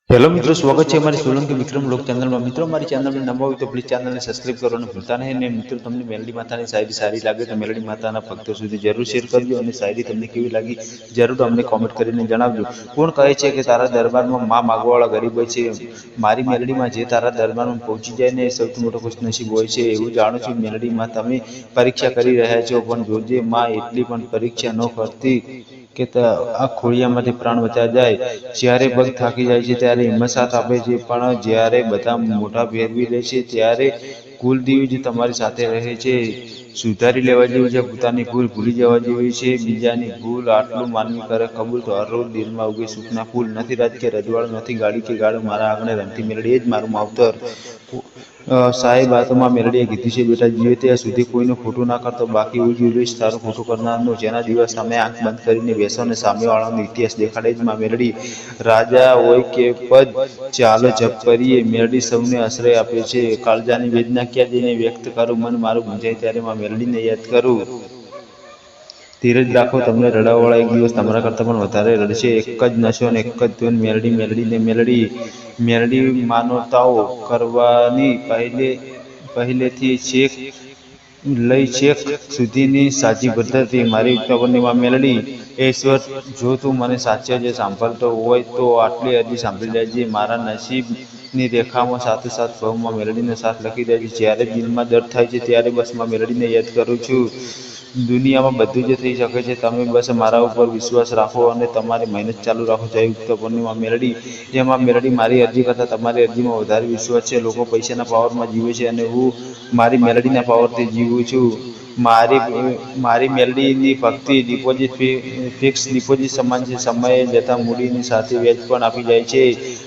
Hello मित्रों, स्वागत है हमारी सोलंकी विक्रम लोक चैनल में। मित्रों, हमारी चैनल में नवा હોય તો પ્લીઝ ચેનલને સબસ્ક્રાઇબ કરવાનું ભૂલતા નહીં। અને મિત્રો, તમને મેલડી માતાની શાયરી સારી લાગે તો મેલડી માતાના ભક્તો સુધી જરૂર શેર કરજો અને શાયરી તમને કેવી લાગી જરૂર અમને કોમેન્ટ કરીને જણાવજો। કોણ કહે છે કે તારા દરબારમાં માં માગવાવાળા ગરીબ હોય છે? મારી મેલડીમાં જે તારા દરબારમાં પહોંચી જાય ને એ સૌથી મોટો ખુશનસીબ હોય છે। એવું જાણું છું મેલડીમાં તમે પરીક્ષા કરી રહ્યા છો, પણ જોજે માં એટલી પણ પરીક્ષા ન કરતી કે આ ખોળિયામાંથી પ્રાણ બચ્યા જાય। જ્યારે પગ થાકી જાય છે ત્યારે હિંમત સાથ આપે છે, પણ જ્યારે બધા મોઢા ફેરવી લે છે ત્યારે કુલદેવી જ તમારી સાથે રહે છે। સુધારી લેવા જેવી છે, પોતાની ભૂલ ભૂલી જવા જેવી છે। બીજાની ભૂલ આટલું માનવી કરે કબૂલ તો હર રોજ દિલમાં ઉગે સુખના ફૂલ। નથી રાજ કે રજવાડું, નથી ગાડી કે ગાડું, મારા આંગણે રમતી મેલડી એ જ મારું માવતર। સાહેબ વાતોમાં મેલડીએ કીધું છે, બેટા જીવે ત્યાં સુધી કોઈનું ખોટું ના કરતો, બાકી હું જીવ લઈશ તારું ખોટું કરનારનું। જેના દિવસ તમે આંખ બંધ કરીને બેસો ને સામેવાળાનો ઇતિહાસ દેખાડે જ માં મેલડી। રાજા હોય કે પદ ચાલો જપ કરીએ, મેલડી સૌને આશ્રય આપે છે। કાળજાની વેદના ક્યાં જઈને વ્યક્ત કરું, મન મારું ગુંજાય ત્યારે માં મેલડીને યાદ કરું। ધીરજ રાખો, તમને રડાવવાળા એક દિવસ તમારા કરતાં પણ વધારે રડશે। એક જ નશો ને એક જ ધૂન, મેલડી મેલડી ને મેલડી। મેલડી માનવતાઓ કરવાની પહેલેથી છેક લઈ છેક સુધીની સાચી પદ્ધતિ મારી ખબરની માં મેલડી। ઈશ્વર, જો તું મને સાચે જ સાંભળતો હોય તો આટલી અરજી સાંભળી લેજે। મારા નસીબની રેખામાં સાથોસાથ ભવમાં મેલડીનો સાથ લખી દેજે। જ્યારે દિલમાં દર્દ થાય છે ત્યારે બસ માં મેલડીને યાદ કરું છું। દુનિયામાં બધું જ થઈ શકે છે, તમે બસ મારા ઉપર વિશ્વાસ રાખો અને તમારી મહેનત ચાલુ રાખો। જય ઉત્તરપુરની માં મેલડી। જેમાં મેલડી, મારી અરજી કરતાં તમારી અરજીમાં વધારે વિશ્વાસ છે। લોકો પૈસાના પાવરમાં જીવે છે અને હું મારી મેલડીના પાવરથી જીવું છું। મારી મેલડીની ભક્તિ ડિપોઝિટ ફિક્સ ડિપોઝિટ સમાન છે। સમયે જતા મૂડીની સાથે વ્યાજ પણ આપી જાય છે।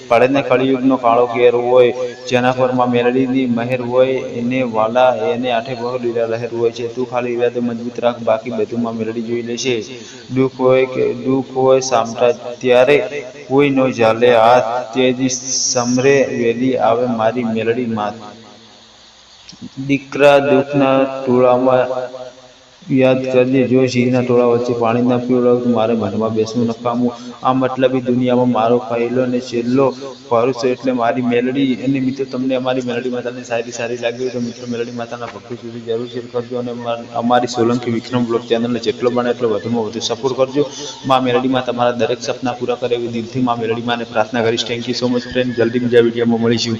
ભલે ને કળિયુગનો કાળો કેર હોય, જેના પર માં મેલડીની મહેર હોય, એને વાલા એને આઠે બહુ લીલા લહેર હોય છે। તું ખાલી ઈરાદો મજબૂત રાખ, બાકી બધું માં મેલડી જોઈ લેશે। દુઃખ હોય સામટા ત્યારે કોઈ નો ઝાલે હાથ, તેજી સમરે વેલી આવે મારી મેલડી માત। દીકરા દુઃખના ટોળામાં યાદ કરજે, જો સિંહના ટોળા વચ્ચે પાણી ન પીવડાવું તો મારે મનમાં બેસવું નકામું। આ મતલબી દુનિયામાં મારો પહેલો ને છેલ્લો ભરોસો એટલે મારી મેલડી। અને મિત્રો, તમને અમારી મેલડી માતાની શાયરી સારી લાગી હોય તો મિત્રો મેલડી માતાના ભક્તો સુધી જરૂર શેર કરજો અને અમારી સોલંકી વિક્રમ બ્લોગ ચેનલને જેટલો બને એટલો વધુમાં વધુ સપોર્ટ કરજો। માં મેલડીમાં તમારા દરેક સપના પૂરા કરે એવી દિલથી માં મેલડીમાંને પ્રાર્થના કરીશ। Thank you so much friend. જલ્દી બીજા વિડીયોમાં મળીશું।